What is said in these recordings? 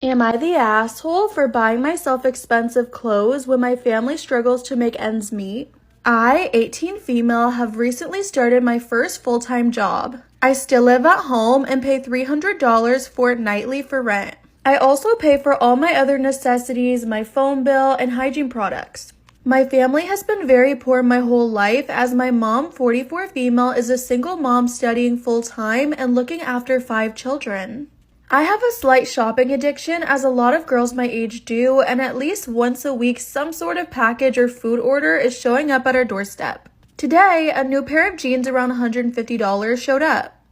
Am I the asshole for buying myself expensive clothes when my family struggles to make ends meet? I, 18 female, have recently started my first full-time job. I still live at home and pay $300 fortnightly for rent. I also pay for all my other necessities, my phone bill, and hygiene products. My family has been very poor my whole life as my mom, 44 female, is a single mom studying full-time and looking after 5 children. I have a slight shopping addiction as a lot of girls my age do, and at least once a week some sort of package or food order is showing up at our doorstep. Today, a new pair of jeans around $150 showed up.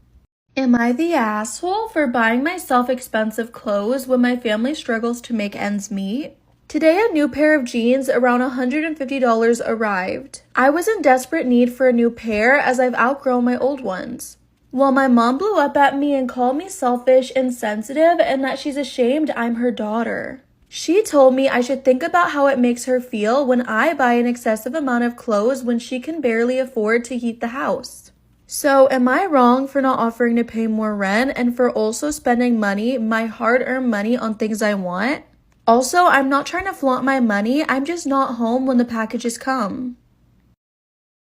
Am I the asshole for buying myself expensive clothes when my family struggles to make ends meet? Today, a new pair of jeans around $150 arrived. I was in desperate need for a new pair as I've outgrown my old ones. Well, my mom blew up at me and called me selfish, insensitive, and that she's ashamed I'm her daughter. She told me I should think about how it makes her feel when I buy an excessive amount of clothes when she can barely afford to heat the house. So, am I wrong for not offering to pay more rent and for also spending money, my hard-earned money, on things I want? Also, I'm not trying to flaunt my money, I'm just not home when the packages come.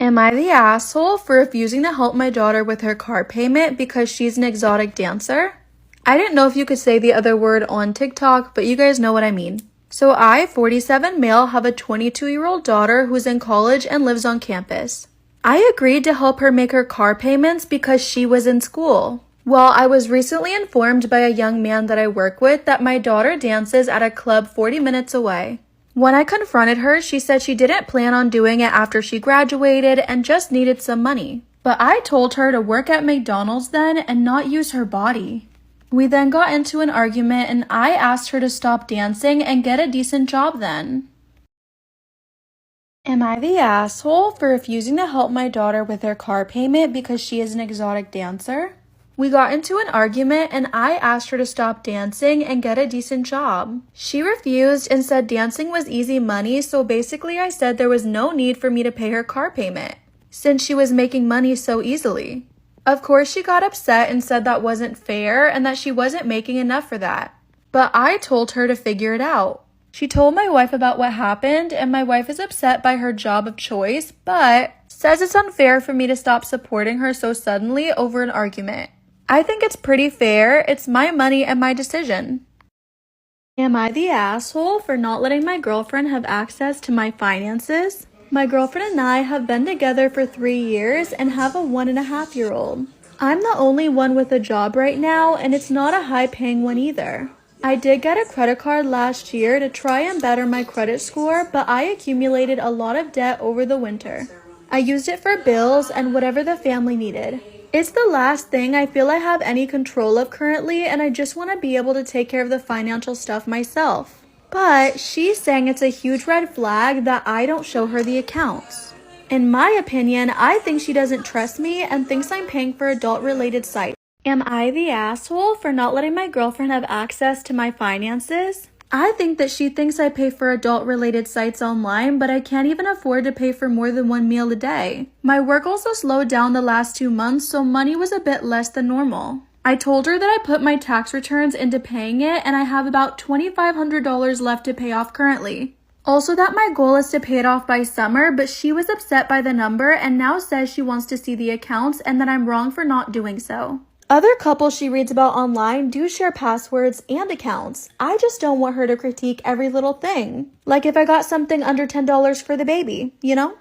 Am I the asshole for refusing to help my daughter with her car payment because she's an exotic dancer? I didn't know if you could say the other word on TikTok, but you guys know what I mean. So I, 47 male, have a 22-year-old daughter who's in college and lives on campus. I agreed to help her make her car payments because she was in school. Well, I was recently informed by a young man that I work with that my daughter dances at a club 40 minutes away. When I confronted her, she said she didn't plan on doing it after she graduated and just needed some money. But I told her to work at McDonald's then and not use her body. We then got into an argument and I asked her to stop dancing and get a decent job then. Am I the asshole for refusing to help my daughter with her car payment because she is an exotic dancer? We got into an argument and I asked her to stop dancing and get a decent job. She refused and said dancing was easy money, so basically I said there was no need for me to pay her car payment, since she was making money so easily. Of course she got upset and said that wasn't fair and that she wasn't making enough for that. But I told her to figure it out. She told my wife about what happened and my wife is upset by her job of choice, but says it's unfair for me to stop supporting her so suddenly over an argument. I think it's pretty fair. It's my money and my decision. Am I the asshole for not letting my girlfriend have access to my finances? My girlfriend and I have been together for 3 years and have a 1.5-year-old. I'm the only one with a job right now and it's not a high-paying one either. I did get a credit card last year to try and better my credit score, but I accumulated a lot of debt over the winter. I used it for bills and whatever the family needed. It's the last thing I feel I have any control of currently, and I just want to be able to take care of the financial stuff myself. But she's saying it's a huge red flag that I don't show her the accounts. In my opinion, I think she doesn't trust me and thinks I'm paying for adult-related sites. Am I the asshole for not letting my girlfriend have access to my finances? I think that she thinks I pay for adult-related sites online, but I can't even afford to pay for more than 1 meal a day. My work also slowed down the last 2 months, so money was a bit less than normal. I told her that I put my tax returns into paying it, and I have about $2,500 left to pay off currently. Also that my goal is to pay it off by summer, but she was upset by the number and now says she wants to see the accounts and that I'm wrong for not doing so. Other couples she reads about online do share passwords and accounts. I just don't want her to critique every little thing. Like if I got something under $10 for the baby, you know?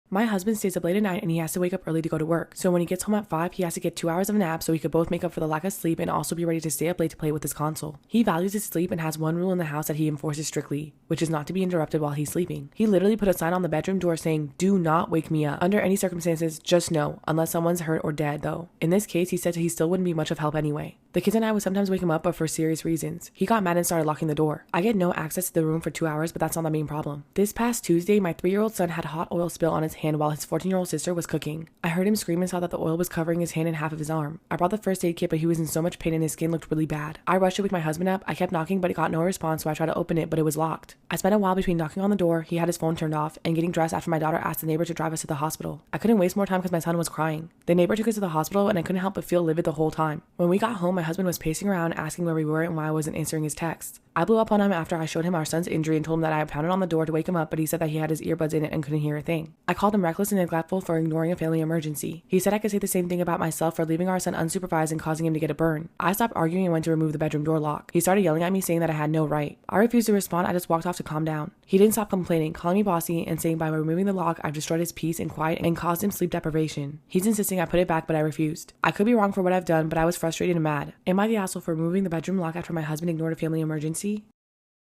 My husband stays up late at night and he has to wake up early to go to work. So when he gets home at 5, he has to get 2 hours of a nap so he could both make up for the lack of sleep and also be ready to stay up late to play with his console. He values his sleep and has one rule in the house that he enforces strictly, which is not to be interrupted while he's sleeping. He literally put a sign on the bedroom door saying, "Do not wake me up. Under any circumstances, just no, unless someone's hurt or dead though." In this case, he said he still wouldn't be much of help anyway. The kids and I would sometimes wake him up, but for serious reasons. He got mad and started locking the door. I get no access to the room for 2 hours, but that's not the main problem. This past Tuesday, my 3-year-old son had hot oil spill on his hand while his 14-year-old sister was cooking. I heard him scream and saw that the oil was covering his hand and half of his arm. I brought the first aid kit, but he was in so much pain and his skin looked really bad. I rushed to wake my husband up. I kept knocking, but it got no response, so I tried to open it, but it was locked. I spent a while between knocking on the door, he had his phone turned off, and getting dressed after my daughter asked the neighbor to drive us to the hospital. I couldn't waste more time because my son was crying. The neighbor took us to the hospital, and I couldn't help but feel livid the whole time. When we got home, my husband was pacing around asking where we were and why I wasn't answering his texts. I blew up on him after I showed him our son's injury and told him that I had pounded on the door to wake him up, but he said that he had his earbuds in it and couldn't hear a thing. I called him reckless and neglectful for ignoring a family emergency. He said I could say the same thing about myself for leaving our son unsupervised and causing him to get a burn. I stopped arguing and went to remove the bedroom door lock. He started yelling at me saying that I had no right. I refused to respond. I just walked off to calm down. He didn't stop complaining, calling me bossy and saying by removing the lock I've destroyed his peace and quiet and caused him sleep deprivation. He's insisting I put it back, but I refused. I could be wrong for what I've done, but I was frustrated and mad. Am I the asshole for removing the bedroom lock after my husband ignored a family emergency?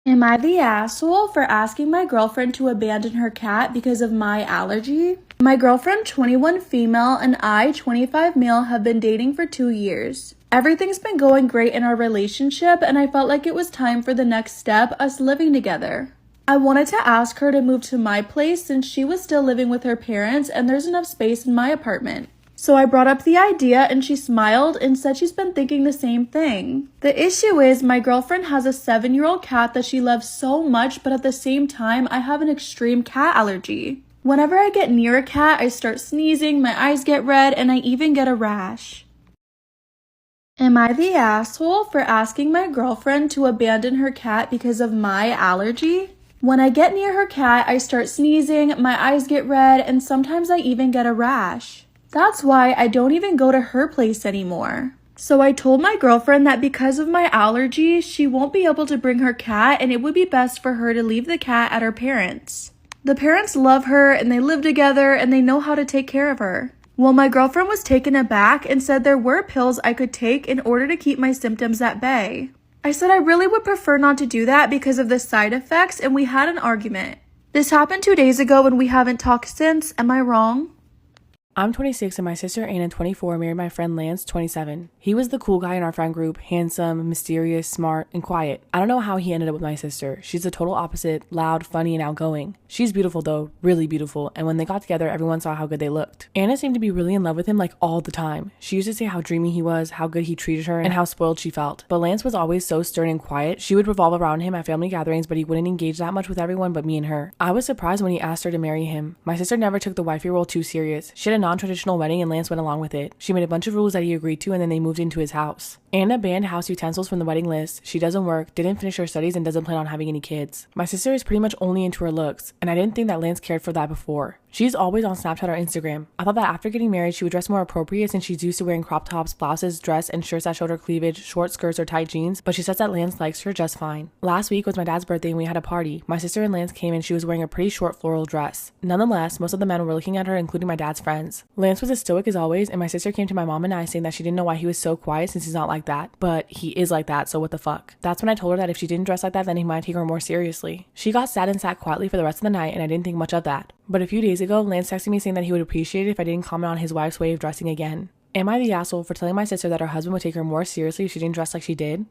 Am I the asshole for asking my girlfriend to abandon her cat because of my allergy? My girlfriend, 21 female, and I, 25 male, have been dating for 2 years. Everything's been going great in our relationship, and I felt like it was time for the next step, us living together. I wanted to ask her to move to my place since she was still living with her parents and there's enough space in my apartment. So I brought up the idea and she smiled and said she's been thinking the same thing. The issue is my girlfriend has a 7-year-old cat that she loves so much, but at the same time, I have an extreme cat allergy. Whenever I get near a cat, I start sneezing, my eyes get red, and I even get a rash. Am I the asshole for asking my girlfriend to abandon her cat because of my allergy? When I get near her cat, I start sneezing, my eyes get red, and sometimes I even get a rash. That's why I don't even go to her place anymore. So I told my girlfriend that because of my allergies, she won't be able to bring her cat and it would be best for her to leave the cat at her parents'. The parents love her and they live together and they know how to take care of her. Well, my girlfriend was taken aback and said there were pills I could take in order to keep my symptoms at bay. I said I really would prefer not to do that because of the side effects and we had an argument. This happened 2 days ago and we haven't talked since. Am I wrong? I'm 26 and my sister Anna, 24, married my friend Lance, 27. He was the cool guy in our friend group, handsome, mysterious, smart, and quiet. I don't know how he ended up with my sister. She's the total opposite, loud, funny, and outgoing. She's beautiful though, really beautiful, and when they got together, everyone saw how good they looked. Anna seemed to be really in love with him like all the time. She used to say how dreamy he was, how good he treated her, and how spoiled she felt. But Lance was always so stern and quiet. She would revolve around him at family gatherings, but he wouldn't engage that much with everyone but me and her. I was surprised when he asked her to marry him. My sister never took the wifey role too serious. She had a non-traditional wedding and Lance went along with it. She made a bunch of rules that he agreed to and then they moved into his house. Anna banned house utensils from the wedding list. She doesn't work, didn't finish her studies, and doesn't plan on having any kids. My sister is pretty much only into her looks, and I didn't think that Lance cared for that before. She's always on Snapchat or Instagram. I thought that after getting married, she would dress more appropriate since she's used to wearing crop tops, blouses, dress, and shirts that showed her cleavage, short skirts, or tight jeans, but she says that Lance likes her just fine. Last week was my dad's birthday and we had a party. My sister and Lance came and she was wearing a pretty short floral dress. Nonetheless, most of the men were looking at her, including my dad's friends. Lance was as stoic as always, and my sister came to my mom and I saying that she didn't know why he was so quiet since he's not like that, but he is like that, so what the fuck. That's when I told her that if she didn't dress like that, then he might take her more seriously. She got sad and sat quietly for the rest of the night, and I didn't think much of that. But a few days ago, Lance texted me saying that he would appreciate it if I didn't comment on his wife's way of dressing again. Am I the asshole for telling my sister that her husband would take her more seriously if she didn't dress like she did?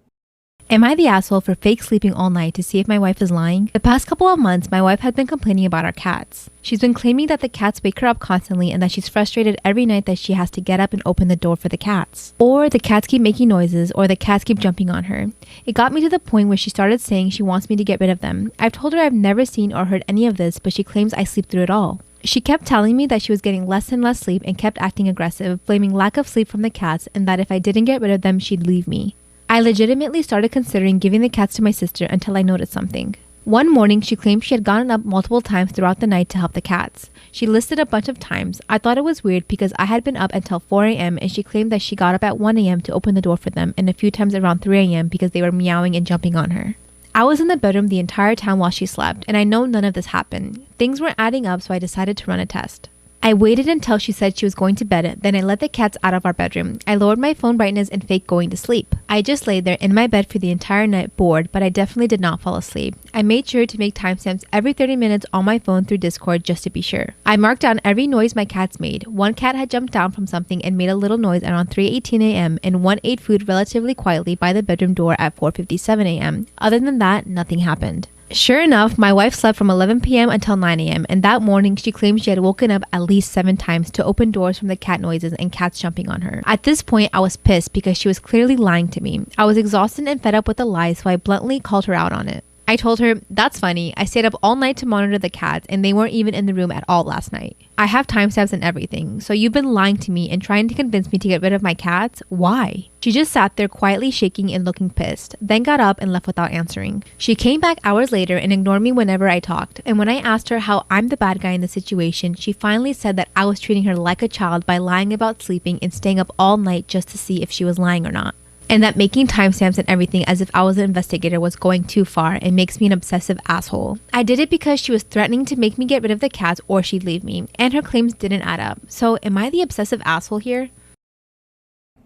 Am I the asshole for fake sleeping all night to see if my wife is lying? The past couple of months, my wife had been complaining about our cats. She's been claiming that the cats wake her up constantly and that she's frustrated every night that she has to get up and open the door for the cats. Or the cats keep making noises, or the cats keep jumping on her. It got me to the point where she started saying she wants me to get rid of them. I've told her I've never seen or heard any of this, but she claims I sleep through it all. She kept telling me that she was getting less and less sleep and kept acting aggressive, blaming lack of sleep from the cats and that if I didn't get rid of them, she'd leave me. I legitimately started considering giving the cats to my sister until I noticed something. One morning, she claimed she had gotten up multiple times throughout the night to help the cats. She listed a bunch of times. I thought it was weird because I had been up until 4 a.m. and she claimed that she got up at 1 a.m. to open the door for them and a few times around 3 a.m. because they were meowing and jumping on her. I was in the bedroom the entire time while she slept, and I know none of this happened. Things weren't adding up, so I decided to run a test. I waited until she said she was going to bed, then I let the cats out of our bedroom. I lowered my phone brightness and faked going to sleep. I just lay there in my bed for the entire night bored, but I definitely did not fall asleep. I made sure to make timestamps every 30 minutes on my phone through Discord just to be sure. I marked down every noise my cats made. One cat had jumped down from something and made a little noise around 3:18 a.m. and one ate food relatively quietly by the bedroom door at 4:57 a.m. Other than that, nothing happened. Sure enough, my wife slept from 11 p.m. until 9 a.m. and that morning she claimed she had woken up at least 7 times to open doors from the cat noises and cats jumping on her. At this point, I was pissed because she was clearly lying to me. I was exhausted and fed up with the lies, so I bluntly called her out on it. I told her, "That's funny. I stayed up all night to monitor the cats and they weren't even in the room at all last night. I have timestamps and everything, so you've been lying to me and trying to convince me to get rid of my cats? Why?" She just sat there quietly shaking and looking pissed, then got up and left without answering. She came back hours later and ignored me whenever I talked, and when I asked her how I'm the bad guy in the situation, she finally said that I was treating her like a child by lying about sleeping and staying up all night just to see if she was lying or not. And that making timestamps and everything as if I was an investigator was going too far and makes me an obsessive asshole. I did it because she was threatening to make me get rid of the cats or she'd leave me, and her claims didn't add up. So am I the obsessive asshole here?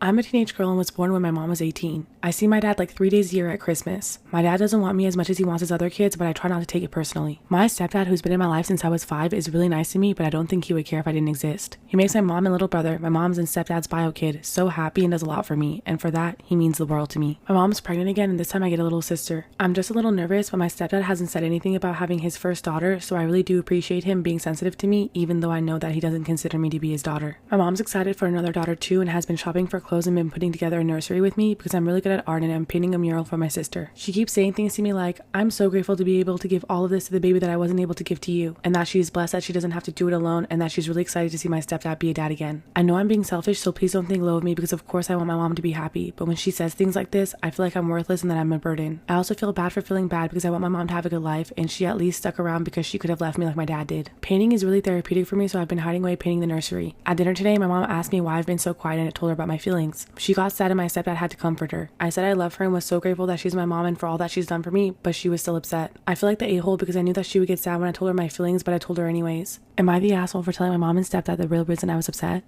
I'm a teenage girl and was born when my mom was 18. I see my dad like 3 days a year at Christmas. My dad doesn't want me as much as he wants his other kids, but I try not to take it personally. My stepdad, who's been in my life since I was 5, is really nice to me, but I don't think he would care if I didn't exist. He makes my mom and little brother, my mom's and stepdad's bio kid, so happy and does a lot for me, and for that, he means the world to me. My mom's pregnant again, and this time I get a little sister. I'm just a little nervous, but my stepdad hasn't said anything about having his first daughter, so I really do appreciate him being sensitive to me, even though I know that he doesn't consider me to be his daughter. My mom's excited for another daughter too, and has been shopping for clothes and been putting together a nursery with me because I'm really good at art and I'm painting a mural for my sister. She keeps saying things to me like, "I'm so grateful to be able to give all of this to the baby that I wasn't able to give to you," and that she's blessed that she doesn't have to do it alone, and that she's really excited to see my stepdad be a dad again. I know I'm being selfish, so please don't think low of me because of course I want my mom to be happy, but when she says things like this, I feel like I'm worthless and that I'm a burden. I also feel bad for feeling bad because I want my mom to have a good life, and she at least stuck around because she could have left me like my dad did. Painting is really therapeutic for me, so I've been hiding away painting the nursery. At dinner today, my mom asked me why I've been so quiet and I told her about my feelings. She got sad and my stepdad had to comfort her. I said I love her and was so grateful that she's my mom and for all that she's done for me, but she was still upset. I feel like the a-hole because I knew that she would get sad when I told her my feelings, but I told her anyways. Am I the asshole for telling my mom and stepdad the real reason I was upset?